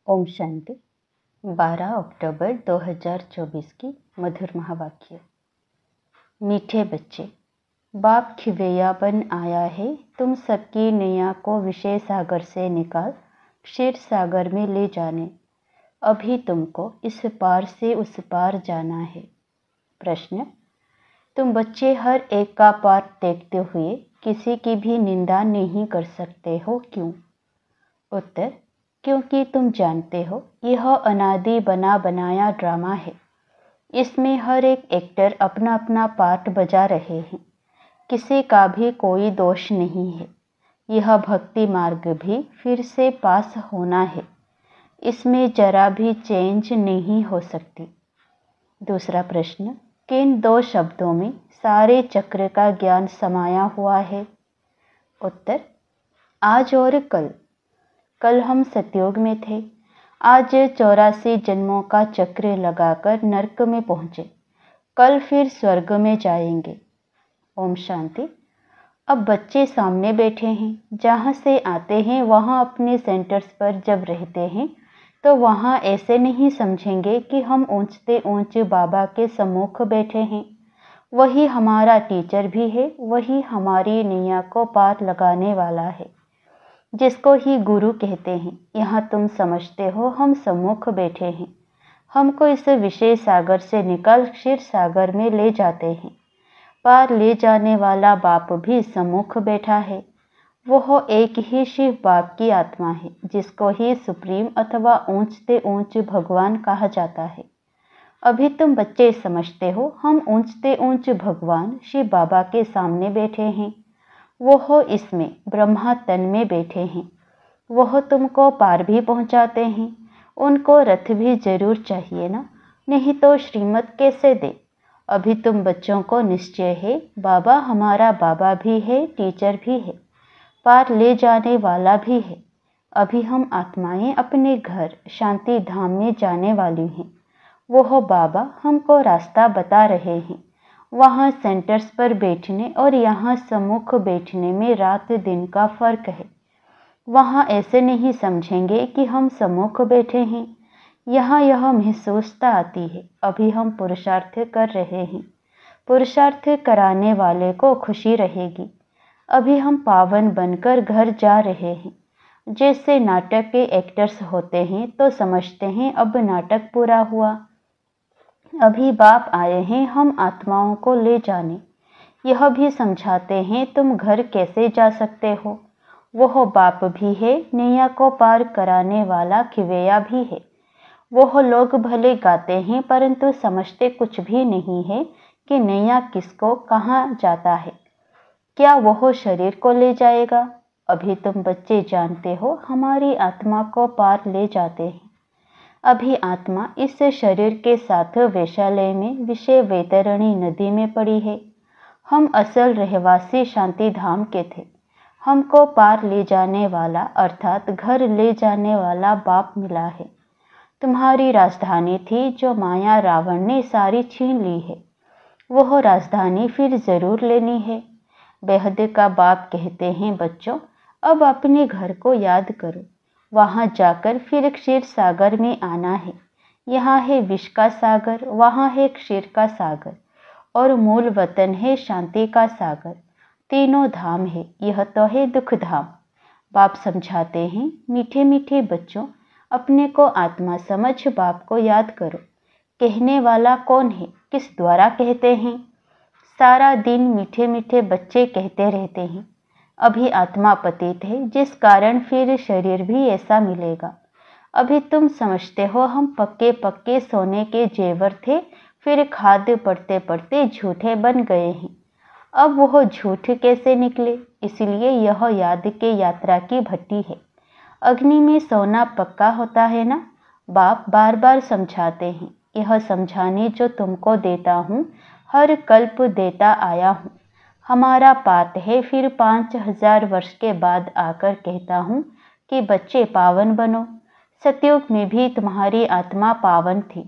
ओम शांति। 12 अक्टूबर 2024 की मधुर महावाक्य। मीठे बच्चे, बाप खिवैया बन आया है, तुम सबकी नैया को विषय सागर से निकाल क्षीर सागर में ले जाने। अभी तुमको इस पार से उस पार जाना है। प्रश्न: तुम बच्चे हर एक का पार देखते हुए किसी की भी निंदा नहीं कर सकते हो, क्यों? उत्तर: क्योंकि तुम जानते हो यह अनादि बना बनाया ड्रामा है। इसमें हर एक एक्टर अपना अपना पार्ट बजा रहे हैं। किसी का भी कोई दोष नहीं है। यह भक्ति मार्ग भी फिर से पास होना है। इसमें जरा भी चेंज नहीं हो सकती। दूसरा प्रश्न: किन दो शब्दों में सारे चक्र का ज्ञान समाया हुआ है? उत्तर: आज और कल। कल हम सतयुग में थे। आज 84 जन्मों का चक्र लगाकर नरक में पहुंचे। कल फिर स्वर्ग में जाएंगे। ओम शांति। अब बच्चे सामने बैठे हैं। जहाँ से आते हैं वहाँ अपने सेंटर्स पर जब रहते हैं तो वहाँ ऐसे नहीं समझेंगे कि हम ऊंचते ऊंचे बाबा के सम्मुख बैठे हैं। वही हमारा टीचर भी है, वही हमारी नैया को पार लगाने वाला है, जिसको ही गुरु कहते हैं। यहाँ तुम समझते हो हम सम्मुख बैठे हैं। हमको इस विषय सागर से निकाल क्षीर सागर में ले जाते हैं। पार ले जाने वाला बाप भी सम्मुख बैठा है। वह एक ही शिव बाप की आत्मा है, जिसको ही सुप्रीम अथवा ऊंचते ऊंच भगवान कहा जाता है। अभी तुम बच्चे समझते हो हम ऊंचते ऊंच भगवान शिव बाबा के सामने बैठे हैं। वह इसमें ब्रह्मा तन में बैठे हैं। वह तुमको पार भी पहुंचाते हैं। उनको रथ भी जरूर चाहिए ना, नहीं तो श्रीमत कैसे दे? अभी तुम बच्चों को निश्चय है बाबा हमारा बाबा भी है, टीचर भी है, पार ले जाने वाला भी है। अभी हम आत्माएं अपने घर शांति धाम में जाने वाली हैं। वह बाबा हमको रास्ता बता रहे हैं। वहाँ सेंटर्स पर बैठने और यहाँ सम्मुख बैठने में रात दिन का फर्क है। वहाँ ऐसे नहीं समझेंगे कि हम सम्मुख बैठे हैं। यहाँ यह महसूसता आती है अभी हम पुरुषार्थ कर रहे हैं। पुरुषार्थ कराने वाले को खुशी रहेगी। अभी हम पावन बनकर घर जा रहे हैं। जैसे नाटक के एक्टर्स होते हैं तो समझते हैं अब नाटक पूरा हुआ। अभी बाप आए हैं हम आत्माओं को ले जाने। यह भी समझाते हैं तुम घर कैसे जा सकते हो। वह बाप भी है, नैया को पार कराने वाला खिवैया भी है। वह लोग भले गाते हैं परंतु समझते कुछ भी नहीं है कि नैया किसको कहाँ जाता है। क्या वह शरीर को ले जाएगा? अभी तुम बच्चे जानते हो हमारी आत्मा को पार ले जाते हैं। अभी आत्मा इस शरीर के साथ वैशालय में विषय वैतरणी नदी में पड़ी है। हम असल रहवासी शांति धाम के थे। हमको पार ले जाने वाला अर्थात घर ले जाने वाला बाप मिला है। तुम्हारी राजधानी थी जो माया रावण ने सारी छीन ली है। वह राजधानी फिर जरूर लेनी है। बेहद का बाप कहते हैं बच्चों, अब अपने घर को याद करो। वहाँ जाकर फिर क्षीर सागर में आना है। यहाँ है विष का सागर, वहाँ है क्षीर का सागर और मूल वतन है शांति का सागर। तीनों धाम है, यह तो है दुख धाम। बाप समझाते हैं मीठे मीठे बच्चों, अपने को आत्मा समझ बाप को याद करो। कहने वाला कौन है, किस द्वारा कहते हैं? सारा दिन मीठे मीठे बच्चे कहते रहते हैं। अभी आत्मा पतित है, जिस कारण फिर शरीर भी ऐसा मिलेगा। अभी तुम समझते हो हम पक्के पक्के सोने के जेवर थे, फिर खाद्य पड़ते पड़ते झूठे बन गए हैं। अब वह झूठ कैसे निकले? इसलिए यह याद के यात्रा की भट्टी है। अग्नि में सोना पक्का होता है ना। बाप बार बार समझाते हैं। यह समझाने जो तुमको देता हूँ हर कल्प देता आया हूँ। हमारा पाठ है फिर 5000 वर्ष के बाद आकर कहता हूँ कि बच्चे पावन बनो। सतयुग में भी तुम्हारी आत्मा पावन थी।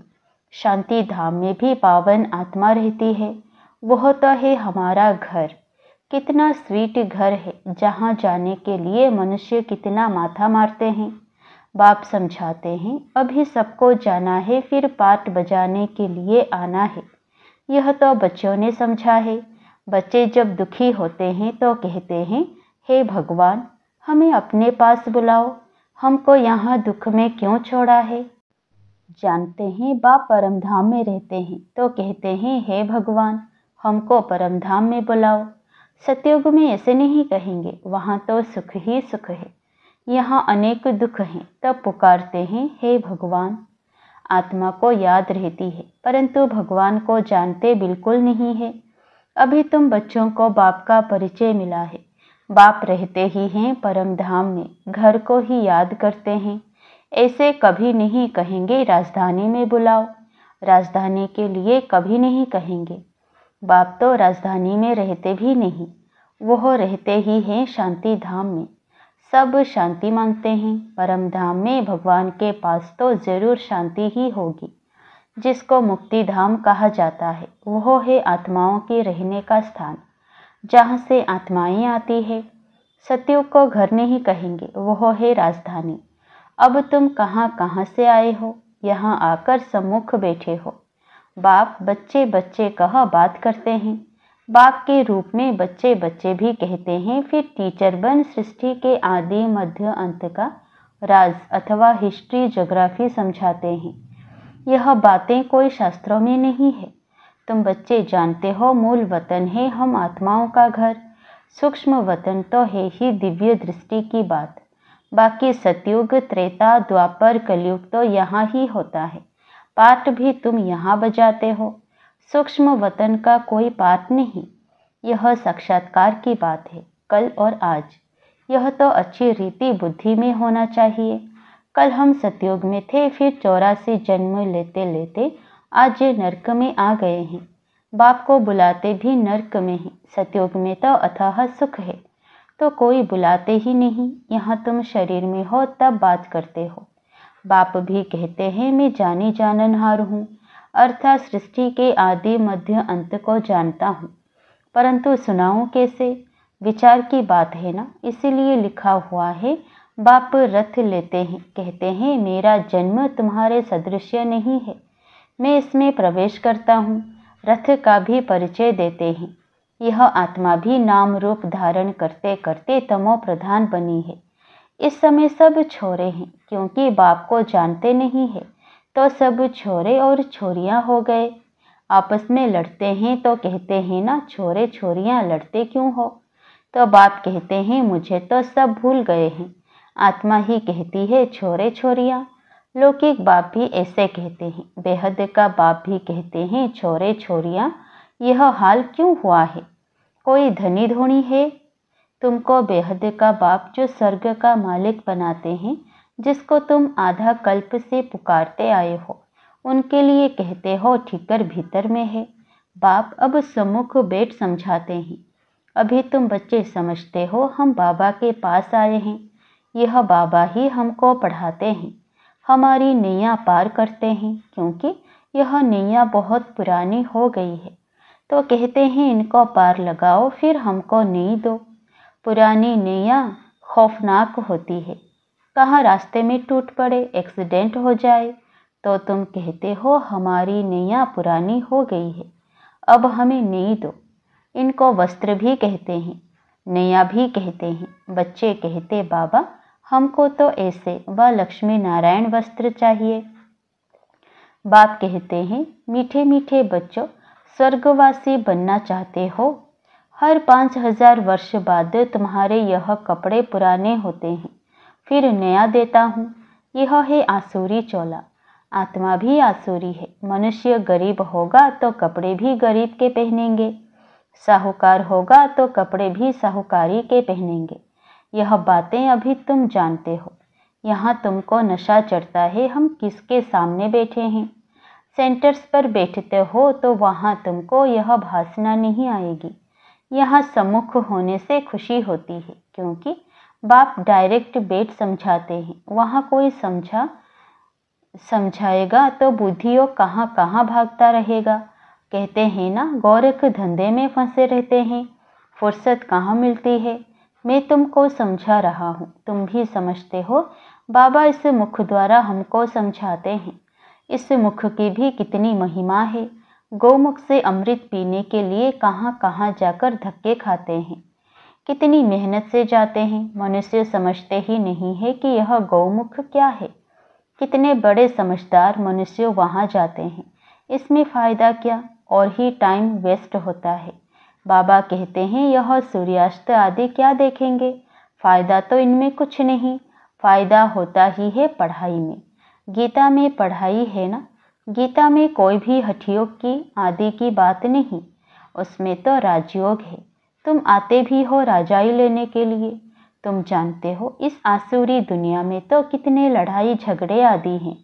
शांति धाम में भी पावन आत्मा रहती है। वह तो है हमारा घर। कितना स्वीट घर है, जहाँ जाने के लिए मनुष्य कितना माथा मारते हैं। बाप समझाते हैं, अभी सबको जाना है, फिर पाठ बजाने के लिए आना है। यह तो बच्चों ने समझा है। बच्चे जब दुखी होते हैं तो कहते हैं, हे भगवान, हमें अपने पास बुलाओ, हमको यहाँ दुख में क्यों छोड़ा है। जानते हैं बाप परमधाम में रहते हैं तो कहते हैं, हे भगवान, हमको परमधाम में बुलाओ। सतयुग में ऐसे नहीं कहेंगे, वहाँ तो सुख ही सुख है, यहाँ अनेक दुख हैं, तब पुकारते हैं, हे भगवान। आत्मा को याद रहती है, परंतु भगवान को जानते बिल्कुल नहीं है। अभी तुम बच्चों को बाप का परिचय मिला है। बाप रहते ही हैं परमधाम में, घर को ही याद करते हैं। ऐसे कभी नहीं कहेंगे राजधानी में बुलाओ, राजधानी के लिए कभी नहीं कहेंगे। बाप तो राजधानी में रहते भी नहीं, वो रहते ही हैं शांति धाम में। सब शांति मांगते हैं। परम धाम में भगवान के पास तो जरूर शांति ही होगी। जिसको मुक्ति धाम कहा जाता है वो है आत्माओं के रहने का स्थान, जहाँ से आत्माएं आती है। सतयुग को घर नहीं कहेंगे, वो है राजधानी। अब तुम कहाँ कहाँ से आए हो, यहाँ आकर सम्मुख बैठे हो। बाप बच्चे बच्चे कह बात करते हैं। बाप के रूप में बच्चे बच्चे भी कहते हैं। फिर टीचर बन सृष्टि के आदि मध्य अंत का राज अथवा हिस्ट्री ज्योग्राफी समझाते हैं। यह बातें कोई शास्त्रों में नहीं है। तुम बच्चे जानते हो मूल वतन है हम आत्माओं का घर। सूक्ष्म वतन तो है ही दिव्य दृष्टि की बात। बाकी सतयुग, त्रेता, द्वापर, कलयुग तो यहाँ ही होता है। पाठ भी तुम यहाँ बजाते हो। सूक्ष्म वतन का कोई पाठ नहीं। यह साक्षात्कार की बात है, कल और आज। यह तो अच्छी रीति बुद्धि में होना चाहिए। कल हम सतयुग में थे, फिर 84 जन्म लेते लेते आज नरक में आ गए हैं। बाप को बुलाते भी नरक में ही। सतयुग में तो अथाह सुख है, तो कोई बुलाते ही नहीं। यहाँ तुम शरीर में हो तब बात करते हो। बाप भी कहते हैं मैं जानी जाननहार हूँ, अर्थात सृष्टि के आदि मध्य अंत को जानता हूँ, परंतु सुनाऊँ कैसे। विचार की बात है ना, इसीलिए लिखा हुआ है। बाप रथ लेते हैं, कहते हैं मेरा जन्म तुम्हारे सदृश्य नहीं है, मैं इसमें प्रवेश करता हूँ। रथ का भी परिचय देते हैं। यह आत्मा भी नाम रूप धारण करते करते तमो प्रधान बनी है। इस समय सब छोरे हैं, क्योंकि बाप को जानते नहीं है तो सब छोरे और छोरियां हो गए। आपस में लड़ते हैं तो कहते हैं ना छोरे छोरियां लड़ते क्यों हो, तो बाप कहते हैं मुझे तो सब भूल गए हैं। आत्मा ही कहती है छोरे छोरियां। लौकिक बाप भी ऐसे कहते हैं, बेहद का बाप भी कहते हैं छोरे छोरियां। यह हाल क्यों हुआ है? कोई धनी धोनी है? तुमको बेहद का बाप जो स्वर्ग का मालिक बनाते हैं, जिसको तुम आधा कल्प से पुकारते आए हो, उनके लिए कहते हो ठिकर भीतर में है। बाप अब सम्मुख बैठ समझाते हैं। अभी तुम बच्चे समझते हो हम बाबा के पास आए हैं। यह बाबा ही हमको पढ़ाते हैं, हमारी नैया पार करते हैं, क्योंकि यह नैया बहुत पुरानी हो गई है। तो कहते हैं इनको पार लगाओ, फिर हमको नई दो। पुरानी नैया खौफनाक होती है। कहाँ रास्ते में टूट पड़े, एक्सीडेंट हो जाए, तो तुम कहते हो हमारी नैया पुरानी हो गई है, अब हमें नई दो। इनको वस्त्र भी कहते हैं, नैया भी कहते हैं। बच्चे कहते बाबा हमको तो ऐसे व लक्ष्मी नारायण वस्त्र चाहिए। बाप कहते हैं मीठे मीठे बच्चों, स्वर्गवासी बनना चाहते हो? हर 5000 वर्ष बाद तुम्हारे यह कपड़े पुराने होते हैं, फिर नया देता हूँ। यह है आसुरी चोला। आत्मा भी आसुरी है। मनुष्य गरीब होगा तो कपड़े भी गरीब के पहनेंगे, साहूकार होगा तो कपड़े भी साहूकारी के पहनेंगे। यह बातें अभी तुम जानते हो। यहाँ तुमको नशा चढ़ता है हम किसके सामने बैठे हैं। सेंटर्स पर बैठते हो तो वहाँ तुमको यह भासना नहीं आएगी। यहाँ सम्मुख होने से खुशी होती है, क्योंकि बाप डायरेक्ट बैठ समझाते हैं। वहाँ कोई समझाएगा तो बुद्धियों कहाँ कहाँ भागता रहेगा। कहते हैं ना गोरख धंधे में फंसे रहते हैं, फुर्सत कहाँ मिलती है। मैं तुमको समझा रहा हूँ, तुम भी समझते हो। बाबा इस मुख द्वारा हमको समझाते हैं। इस मुख की भी कितनी महिमा है। गौमुख से अमृत पीने के लिए कहाँ कहाँ जाकर धक्के खाते हैं, कितनी मेहनत से जाते हैं। मनुष्य समझते ही नहीं है कि यह गौमुख क्या है। कितने बड़े समझदार मनुष्य वहाँ जाते हैं, इसमें फ़ायदा क्या, और ही टाइम वेस्ट होता है। बाबा कहते हैं यह सूर्यास्त आदि क्या देखेंगे, फ़ायदा तो इनमें कुछ नहीं। फ़ायदा होता ही है पढ़ाई में। गीता में पढ़ाई है ना। गीता में कोई भी हठयोग की आदि की बात नहीं, उसमें तो राजयोग है। तुम आते भी हो राजाई लेने के लिए। तुम जानते हो इस आसुरी दुनिया में तो कितने लड़ाई झगड़े आदि हैं।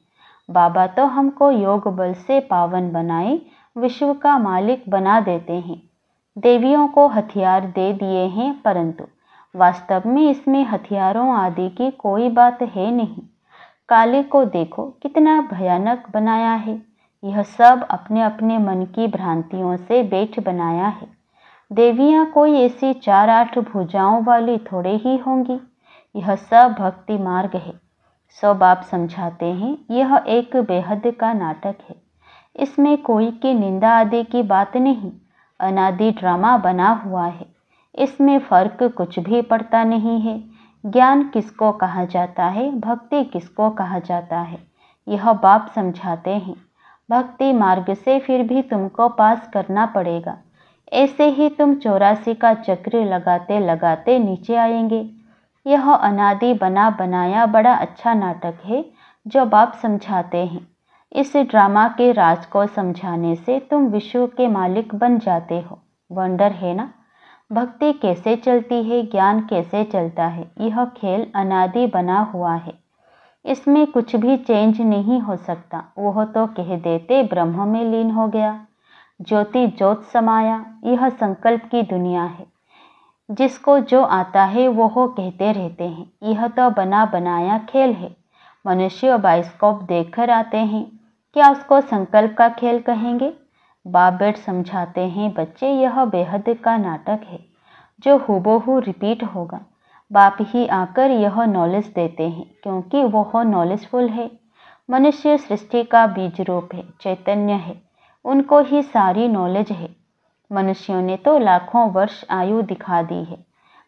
बाबा तो हमको योग बल से पावन बनाए विश्व का मालिक बना देते हैं। देवियों को हथियार दे दिए हैं, परंतु वास्तव में इसमें हथियारों आदि की कोई बात है नहीं। काली को देखो कितना भयानक बनाया है। यह सब अपने अपने मन की भ्रांतियों से बेठ बनाया है। देवियाँ कोई ऐसी 4-8 भुजाओं वाली थोड़े ही होंगी। यह सब भक्ति मार्ग है। सो बाप समझाते हैं यह एक बेहद का नाटक है। इसमें कोई की निंदा आदि की बात नहीं। अनादि ड्रामा बना हुआ है। इसमें फर्क कुछ भी पड़ता नहीं है। ज्ञान किसको कहा जाता है, भक्ति किसको कहा जाता है, यह बाप समझाते हैं। भक्ति मार्ग से फिर भी तुमको पास करना पड़ेगा। ऐसे ही तुम 84 का चक्र लगाते लगाते नीचे आएंगे। यह अनादि बना बनाया बड़ा अच्छा नाटक है जो बाप समझाते हैं। इस ड्रामा के राज को समझाने से तुम विश्व के मालिक बन जाते हो। वंडर है ना। भक्ति कैसे चलती है, ज्ञान कैसे चलता है, यह खेल अनादि बना हुआ है। इसमें कुछ भी चेंज नहीं हो सकता। वह तो कह देते ब्रह्म में लीन हो गया, ज्योति ज्योत समाया। यह संकल्प की दुनिया है। जिसको जो आता है वो कहते रहते हैं। यह तो बना बनाया खेल है। मनुष्य बाइस्कोप देखकर आते हैं, क्या उसको संकल्प का खेल कहेंगे? बाप बेट समझाते हैं बच्चे यह बेहद का नाटक है जो हूबहू रिपीट होगा। बाप ही आकर यह नॉलेज देते हैं क्योंकि वह नॉलेजफुल है। मनुष्य सृष्टि का बीज रूप है, चैतन्य है, उनको ही सारी नॉलेज है। मनुष्यों ने तो लाखों वर्ष आयु दिखा दी है।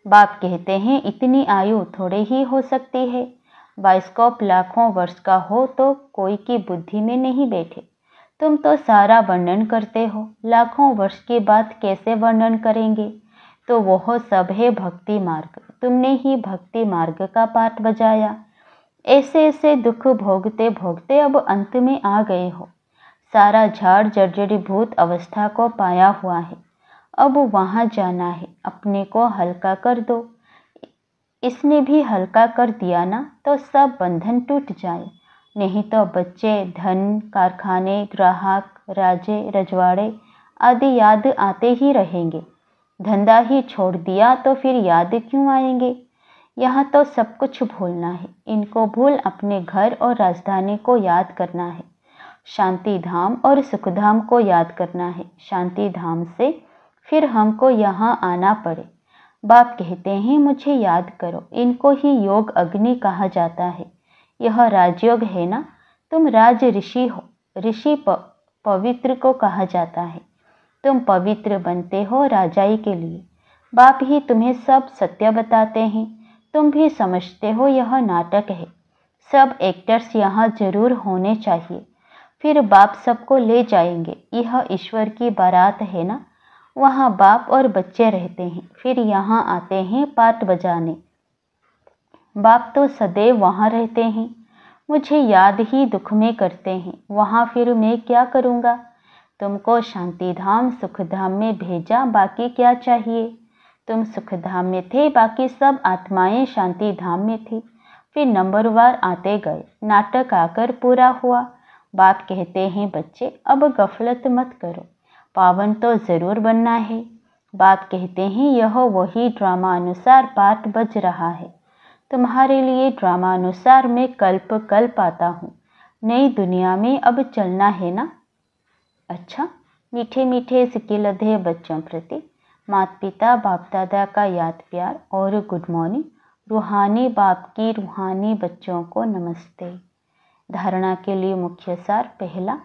बाप कहते हैं इतनी आयु थोड़े ही हो सकती है। बाइस्कोप लाखों वर्ष का हो तो कोई की बुद्धि में नहीं बैठे। तुम तो सारा वर्णन करते हो, लाखों वर्ष की बात कैसे वर्णन करेंगे? तो वह सब है भक्ति मार्ग। तुमने ही भक्ति मार्ग का पाठ बजाया। ऐसे ऐसे दुख भोगते भोगते अब अंत में आ गए हो। सारा झाड़ जर्जरीभूत अवस्था को पाया हुआ है। अब वहाँ जाना है। अपने को हल्का कर दो। इसने भी हल्का कर दिया ना तो सब बंधन टूट जाए। नहीं तो बच्चे, धन, कारखाने, ग्राहक, राजे रजवाड़े आदि याद आते ही रहेंगे। धंधा ही छोड़ दिया तो फिर याद क्यों आएंगे? यहाँ तो सब कुछ भूलना है। इनको भूल अपने घर और राजधानी को याद करना है। शांति धाम और सुखधाम को याद करना है। शांति धाम से फिर हमको यहाँ आना पड़े। बाप कहते हैं मुझे याद करो। इनको ही योग अग्नि कहा जाता है। यह राजयोग है ना। तुम राज ऋषि हो। ऋषि पवित्र को कहा जाता है। तुम पवित्र बनते हो राजाई के लिए। बाप ही तुम्हें सब सत्य बताते हैं। तुम भी समझते हो यह नाटक है। सब एक्टर्स यहाँ जरूर होने चाहिए। फिर बाप सबको ले जाएंगे। यह ईश्वर की बारात है ना। वहाँ बाप और बच्चे रहते हैं, फिर यहाँ आते हैं पाठ बजाने। बाप तो सदैव वहाँ रहते हैं। मुझे याद ही दुख में करते हैं। वहाँ फिर मैं क्या करूँगा? तुमको शांति धाम सुखधाम में भेजा, बाकी क्या चाहिए? तुम सुखधाम में थे, बाकी सब आत्माएं शांति धाम में थी। फिर नंबरवार आते गए। नाटक आकर पूरा हुआ। बाप कहते हैं बच्चे अब गफलत मत करो, पावन तो ज़रूर बनना है। बाप कहते हैं यह वही ड्रामा अनुसार पाठ बज रहा है। तुम्हारे लिए ड्रामा अनुसार मैं कल्प कल्प आता हूँ। नई दुनिया में अब चलना है ना। अच्छा, मीठे मीठे सिकिलधे बच्चों प्रति माता पिता बाप दादा का याद प्यार और गुड मॉर्निंग। रूहानी बाप की रूहानी बच्चों को नमस्ते। धारणा के लिए मुख्य सार। पहला,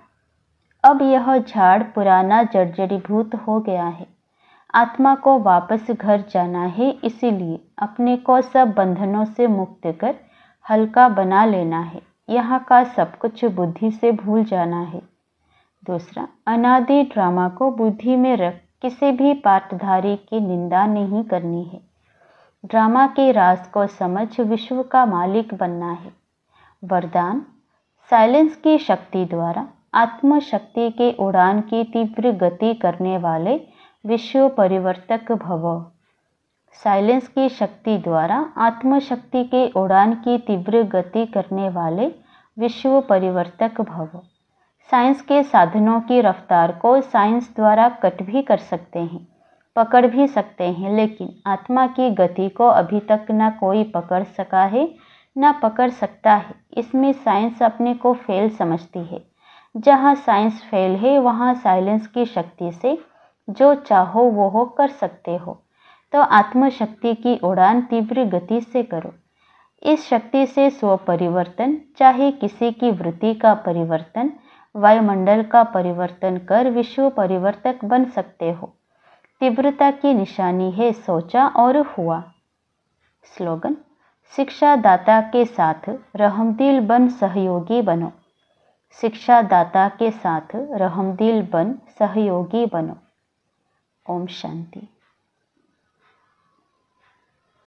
अब यह झाड़ पुराना जर्जरीभूत हो गया है। आत्मा को वापस घर जाना है, इसीलिए अपने को सब बंधनों से मुक्त कर हल्का बना लेना है। यहाँ का सब कुछ बुद्धि से भूल जाना है। दूसरा, अनादि ड्रामा को बुद्धि में रख किसी भी पात्रधारी की निंदा नहीं करनी है। ड्रामा के राज को समझ विश्व का मालिक बनना है। वरदान, साइलेंस की शक्ति द्वारा आत्म शक्ति के उड़ान की तीव्र गति करने वाले विश्व परिवर्तक भव। साइलेंस की शक्ति द्वारा आत्म शक्ति के उड़ान की तीव्र गति करने वाले विश्व परिवर्तक भव। साइंस के साधनों की रफ्तार को साइंस द्वारा कट भी कर सकते हैं, पकड़ भी सकते हैं, लेकिन आत्मा की गति को अभी तक न कोई पकड़ सका है न पकड़ सकता है। इसमें साइंस अपने को फेल समझती है। जहाँ साइंस फेल है वहाँ साइलेंस की शक्ति से जो चाहो वो हो कर सकते हो। तो आत्मशक्ति की उड़ान तीव्र गति से करो। इस शक्ति से स्व परिवर्तन, चाहे किसी की वृत्ति का परिवर्तन, वायुमंडल का परिवर्तन कर विश्व परिवर्तक बन सकते हो। तीव्रता की निशानी है सोचा और हुआ। स्लोगन, शिक्षा दाता के साथ रहमदिल बन सहयोगी बनो। शिक्षा दाता के साथ रहमदिल बन सहयोगी बनो। ओम शांति।